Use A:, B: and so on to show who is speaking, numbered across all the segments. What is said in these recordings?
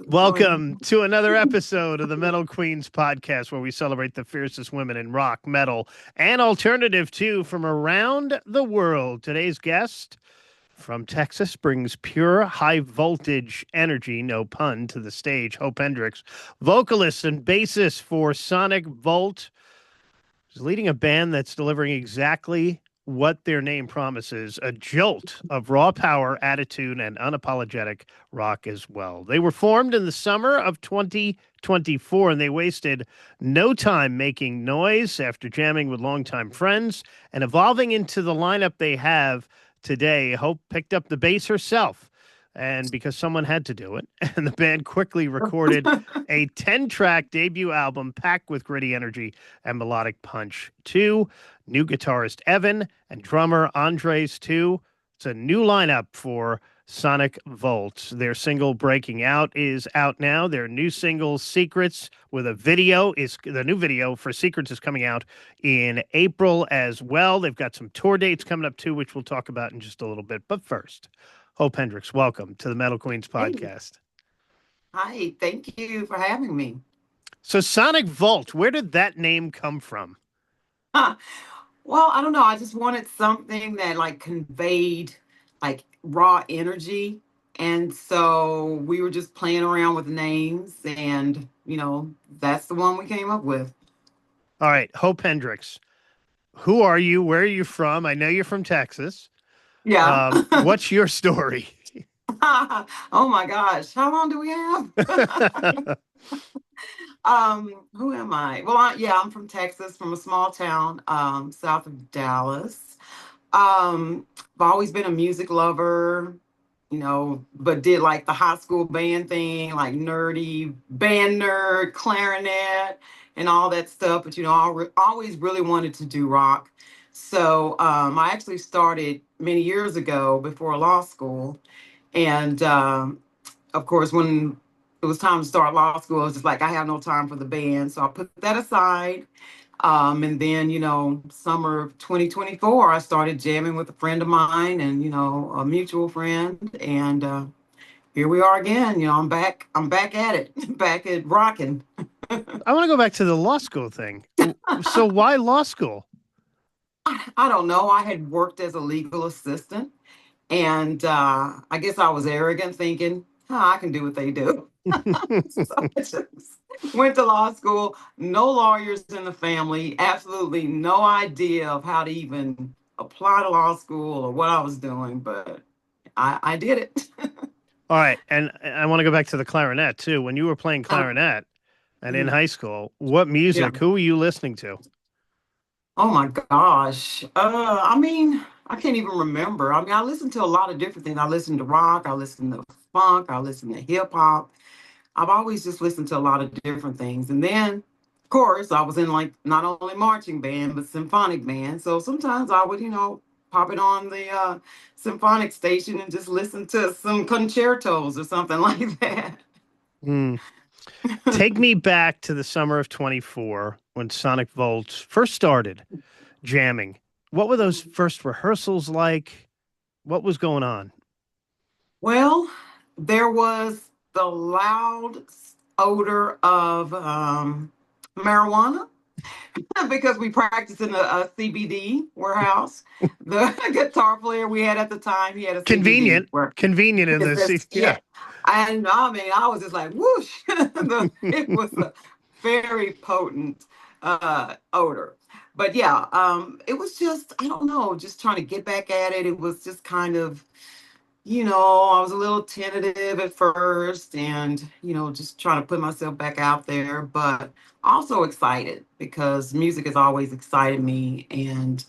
A: Welcome to another episode of the Metal Queens podcast, where we celebrate the fiercest women in rock, metal, and alternative too from around the world. Today's guest from Texas brings pure high voltage energy, no pun, to the stage. Hope Hendrix, vocalist and bassist for Sonic Volt, is leading a band that's delivering exactly what their name promises, a jolt of raw power, attitude, and unapologetic rock as well. They were formed in the summer of 2024, and they wasted no time making noise after jamming with longtime friends and evolving into the lineup they have today. Hope picked up the bass herself, and because someone had to do it, and the band quickly recorded a 10-track debut album packed with gritty energy and melodic punch. Two new guitarist Evan and drummer Andres too. It's a new lineup for Sonic Volt. Their single Breaking Out is out now. Their new single Secrets with a video is the new video for Secrets is coming out in April as well. They've got some tour dates coming up too, which we'll talk about in just a little bit. But first, Hope Hendrix, welcome to the Metal Queens podcast.
B: Hi, thank you for having me.
A: So Sonic Volt, where did that name come from?
B: Well, I don't know. I just wanted something that conveyed raw energy. And so we were just playing around with names and, that's the one we came up with.
A: All right, Hope Hendrix. Who are you? Where are you from? I know you're from Texas.
B: Yeah.
A: What's your story?
B: Oh my gosh. How long do we have? Who am I? Well, I'm from Texas, from a small town, south of Dallas. I've always been a music lover, but did the high school band thing, nerdy band nerd, clarinet, and all that stuff. But I always really wanted to do rock. So I actually started many years ago before law school, and of course, when it was time to start law school, it was just I have no time for the band. So I put that aside. And then, summer of 2024, I started jamming with a friend of mine and, a mutual friend. And here we are again. I'm back at it, back at rocking.
A: I want to go back to the law school thing. So why law school?
B: I don't know. I had worked as a legal assistant. And I guess I was arrogant, thinking, I can do what they do. So I just went to law school, no lawyers in the family, absolutely no idea of how to even apply to law school or what I was doing, but I did it.
A: All right. And I want to go back to the clarinet, too. When you were playing clarinet and in high school, what music, who were you listening to?
B: Oh, my gosh. I can't even remember. I listened to a lot of different things. I listened to rock. I listened to funk. I listened to hip hop. I've always just listened to a lot of different things. And then, of course, I was in not only marching band, but symphonic band. So sometimes I would, pop it on the symphonic station and just listen to some concertos or something like that.
A: Take me back to the summer of 24 when Sonic Volt first started jamming. What were those first rehearsals like? What was going on?
B: Well, there was the loud odor of marijuana because we practiced in a CBD warehouse. The guitar player we had at the time, he had a
A: convenient in the
B: CBD. Yeah. And I was just like, whoosh. It was a very potent odor. But yeah, it was just, I don't know, just trying to get back at it. It was just kind of, I was a little tentative at first and, just trying to put myself back out there, but also excited because music has always excited me. And,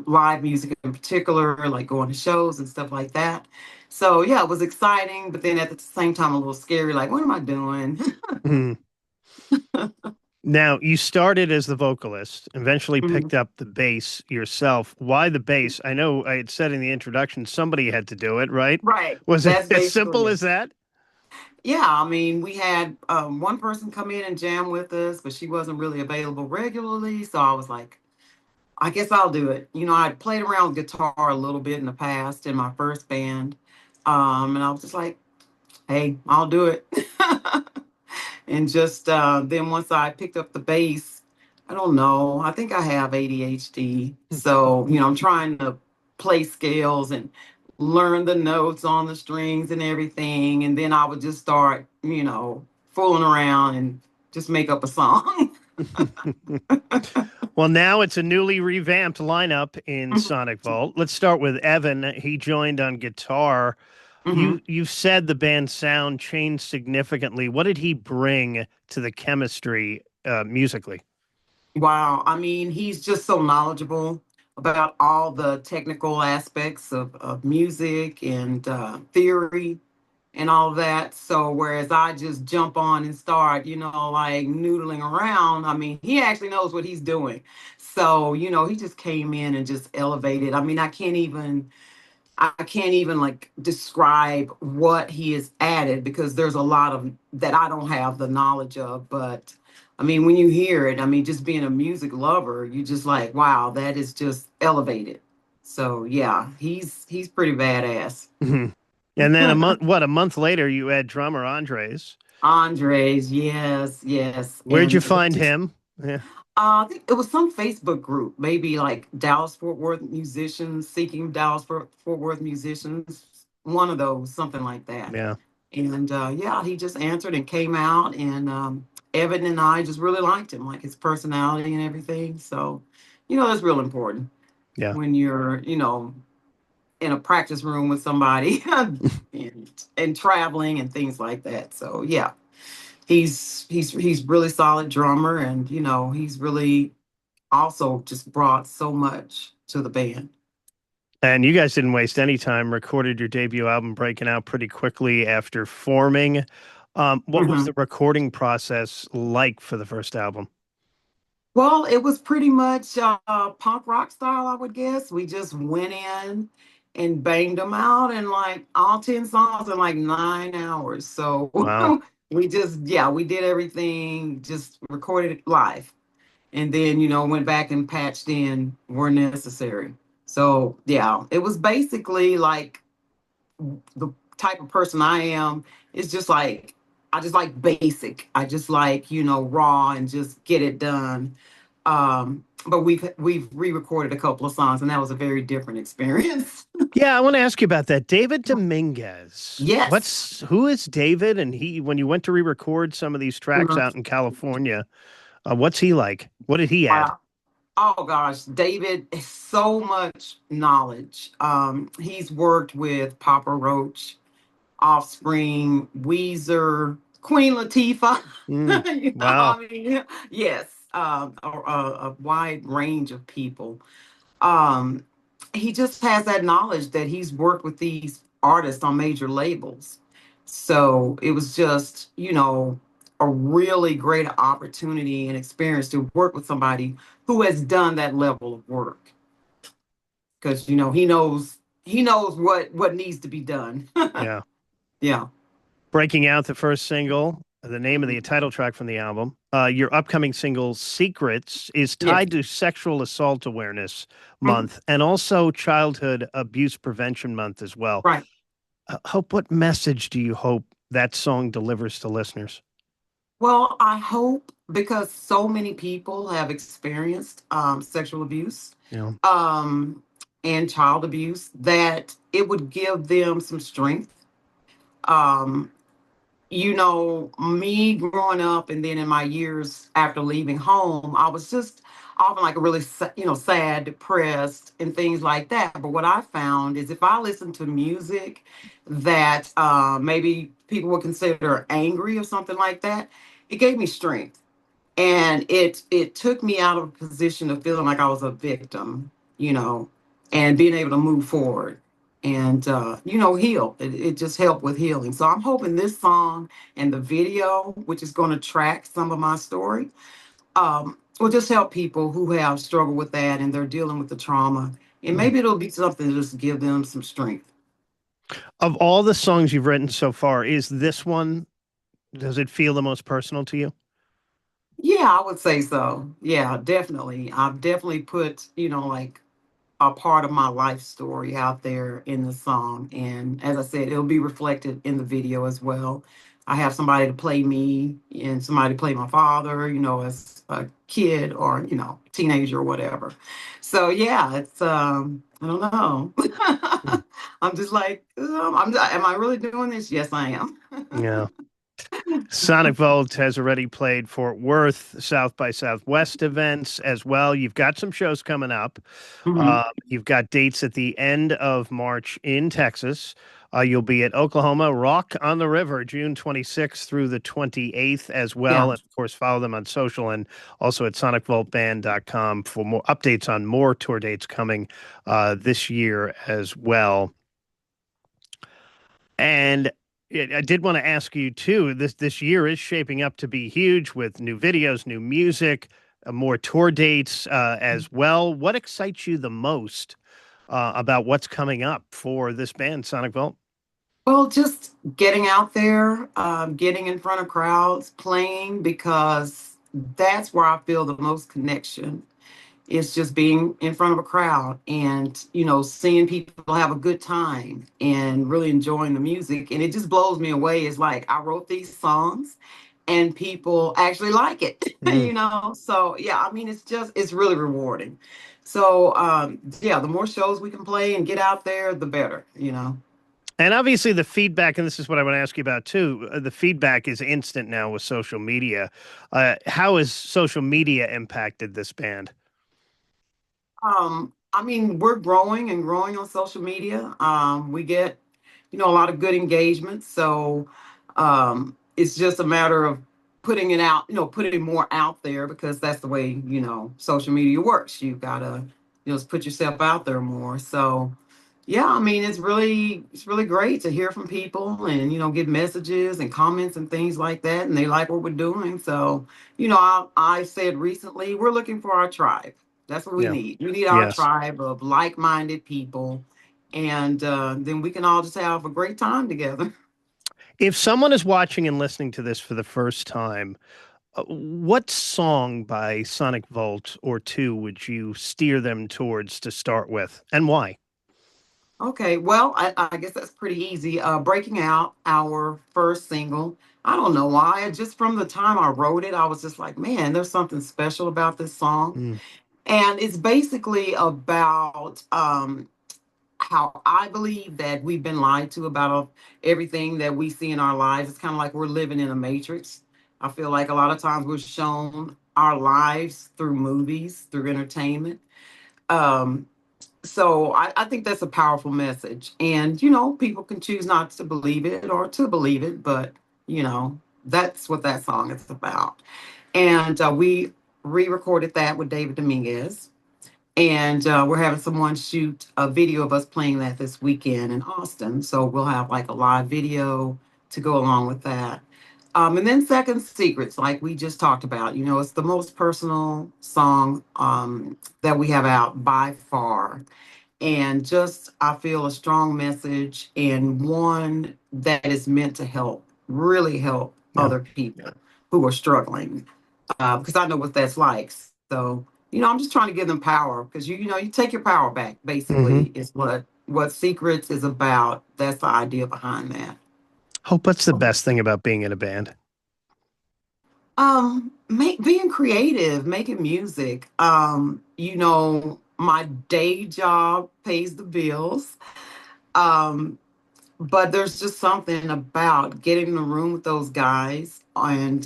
B: live music in particular, like going to shows and stuff like that. So yeah, it was exciting, but then at the same time, a little scary. Like, what am I doing?
A: Now, you started as the vocalist, eventually picked up the bass yourself. Why the bass? I know I had said in the introduction, somebody had to do it, right?
B: Right.
A: Was it as simple as that?
B: Yeah, we had one person come in and jam with us, but she wasn't really available regularly. So I was like, I guess I'll do it. I'd played around with guitar a little bit in the past in my first band. And I was just like, hey, I'll do it. And just then once I picked up the bass, I don't know, I think I have ADHD. So, I'm trying to play scales and learn the notes on the strings and everything. And then I would just start, fooling around and just make up a song.
A: Well, now it's a newly revamped lineup in Sonic Volt. Let's start with Evan. He joined on guitar.
B: Hmm.
A: You've said the band's sound changed significantly. What did he bring to the chemistry musically?
B: Wow. I mean, he's just so knowledgeable about all the technical aspects of music and theory and all that. So whereas I just jump on and start, like noodling around, I mean, he actually knows what he's doing. So, he just came in and just elevated. I mean, I can't even like describe what he has added because there's a lot of that I don't have the knowledge of. But I mean, when you hear it, I mean, just being a music lover, you just like, wow, that is just elevated. So yeah, he's pretty badass.
A: And then a month later, you had drummer Andres.
B: Andres, yes, yes,
A: Where'd you
B: and
A: find him? Yeah.
B: I think it was some Facebook group, maybe like Dallas Fort Worth musicians seeking Dallas Fort Worth musicians, one of those, something like that.
A: Yeah.
B: And yeah, he just answered and came out, and Evan and I just really liked him, like his personality and everything. So, that's real important
A: Yeah.
B: when you're, in a practice room with somebody and traveling and things like that. So yeah, he's really solid drummer, and he's really also just brought so much to the band.
A: And you guys didn't waste any time, recorded your debut album Breaking Out pretty quickly after forming. What was
B: Mhm.
A: the recording process like for the first album?
B: Well, it was pretty much punk rock style, I would guess. We just went in and banged them out in like all 10 songs in like 9 hours. So
A: Wow.
B: yeah, we did everything, just recorded it live. And then, went back and patched in where necessary. So yeah, it was basically like the type of person I am. Is just like, I just like basic. I just like, raw and just get it done. But we've re-recorded a couple of songs, and that was a very different experience.
A: Yeah, I want to ask you about that. David Dominguez.
B: Yes.
A: Who is David? And when you went to re-record some of these tracks
B: Mhm.
A: out in California, what's he like? What did he add?
B: Wow. Oh gosh, David has so much knowledge. He's worked with Papa Roach, Offspring, Weezer, Queen Latifah.
A: Mm, wow.
B: I mean, yes, a wide range of people. Um, he just has that knowledge that he's worked with these artists on major labels. So it was just, a really great opportunity and experience to work with somebody who has done that level of work. Because he knows what needs to be done.
A: Yeah.
B: Yeah.
A: Breaking Out, the first single, the name of the
B: Mhm.
A: title track from the album. Your upcoming single, Secrets, is
B: Yes.
A: tied to Sexual Assault Awareness
B: Mhm.
A: Month and also Childhood Abuse Prevention Month as well.
B: Right.
A: What message do you hope that song delivers to listeners?
B: Well, I hope because so many people have experienced sexual abuse
A: Yeah.
B: um, and child abuse that it would give them some strength. Um, me growing up and then in my years after leaving home, I was just often like a really, sad, depressed, and things like that. But what I found is if I listen to music that maybe people would consider angry or something like that, it gave me strength, and it took me out of a position of feeling like I was a victim, you know, and being able to move forward and heal. It just helped with healing. So I'm hoping this song and the video, which is going to track some of my story, will just help people who have struggled with that and they're dealing with the trauma, and
A: Mm.
B: maybe it'll be something to just give them some strength.
A: Of all the songs you've written so far, is this one, does it feel the most personal to you?
B: Yeah, I would say so. Yeah, definitely. I've definitely put, like a part of my life story out there in the song. And as I said, it'll be reflected in the video as well. I have somebody to play me and somebody to play my father, as a kid or, teenager or whatever. So yeah, it's I don't know.
A: Mm.
B: I'm just like, am I really doing this? Yes, I am.
A: Yeah. Sonic Volt has already played Fort Worth, South by Southwest events as well. You've got some shows coming up.
B: Hmm.
A: You've got dates at the end of March in Texas. You'll be at Oklahoma Rock on the River, June 26th through the 28th as
B: Yeah.
A: well. And of course, follow them on social and also at sonicvoltband.com for more updates on more tour dates coming this year as well. And I did want to ask you too. This year is shaping up to be huge with new videos, new music, more tour dates as well. What excites you the most about what's coming up for this band, Sonic Volt?
B: Well, just getting out there, getting in front of crowds, playing, because that's where I feel the most connection. It's just being in front of a crowd and, seeing people have a good time and really enjoying the music. And it just blows me away. It's like I wrote these songs and people actually like it,
A: Mm.
B: So yeah, I mean, it's really rewarding. So yeah, the more shows we can play and get out there, the better.
A: And obviously, the feedback, and this is what I want to ask you about too. The feedback is instant now with social media. How has social media impacted this band?
B: I mean, we're growing and growing on social media. We get, a lot of good engagement. So it's just a matter of putting it out, putting more out there because that's the way, social media works. You've got to, just put yourself out there more. So yeah, I mean, it's really great to hear from people and, get messages and comments and things like that. And they like what we're doing. So, I said recently, we're looking for our tribe. That's what we
A: Yeah.
B: need. We need our
A: Yes.
B: tribe of like-minded people. And then we can all just have a great time together.
A: If someone is watching and listening to this for the first time, what song by Sonic Volt or two would you steer them towards to start with, and why?
B: Okay, well, I guess that's pretty easy. Breaking Out, our first single. I don't know why. Just from the time I wrote it, I was just like, man, there's something special about this song.
A: Mm.
B: And it's basically about how I believe that we've been lied to about everything that we see in our lives. It's kind of like we're living in a matrix. I feel like a lot of times we're shown our lives through movies, through entertainment. Um, so I think that's a powerful message. And, people can choose not to believe it or to believe it, but, that's what that song is about. And we re recorded that with David Dominguez. And we're having someone shoot a video of us playing that this weekend in Austin. So we'll have like a live video to go along with that. And then Second Secrets, like we just talked about, it's the most personal song that we have out by far. And just, I feel a strong message and one that is meant to help, really help
A: Yeah.
B: other people who are struggling because I know what that's like. So, I'm just trying to give them power because you take your power back.
A: Hmm.
B: Basically, is what Secrets is about. That's the idea behind that.
A: Hope what's the best thing about being in a band?
B: Being creative, making music. My day job pays the bills. Um, but there's just something about getting in the room with those guys and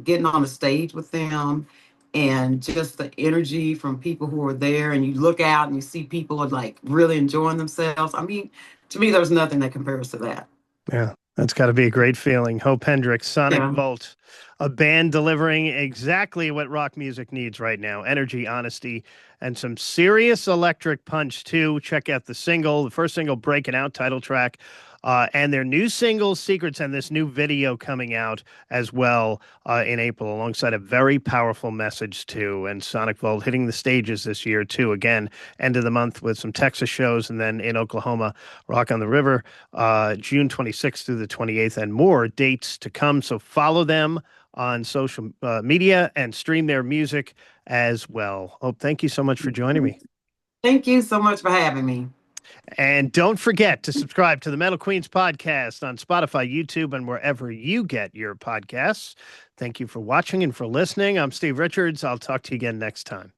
B: getting on the stage with them and just the energy from people who are there and you look out and you see people are like really enjoying themselves. I mean, to me there's nothing that compares to that.
A: Yeah, that's got to be a great feeling. Hope Hendrix, Sonic
B: Yeah.
A: Volt, a band delivering exactly what rock music needs right now: energy, honesty, and some serious electric punch, too. Check out the first single, Breaking Out, title track. And their new single, Secrets, and this new video coming out as well in April, alongside a very powerful message, too. And Sonic Volt hitting the stages this year, too. Again, end of the month with some Texas shows, and then in Oklahoma, Rock on the River, June 26th through the 28th, and more dates to come. So follow them on social media and stream their music as well. Hope, thank you so much for joining me.
B: Thank you so much for having me.
A: And don't forget to subscribe to the Metal Queens podcast on Spotify, YouTube, and wherever you get your podcasts. Thank you for watching and for listening. I'm Steve Richards. I'll talk to you again next time.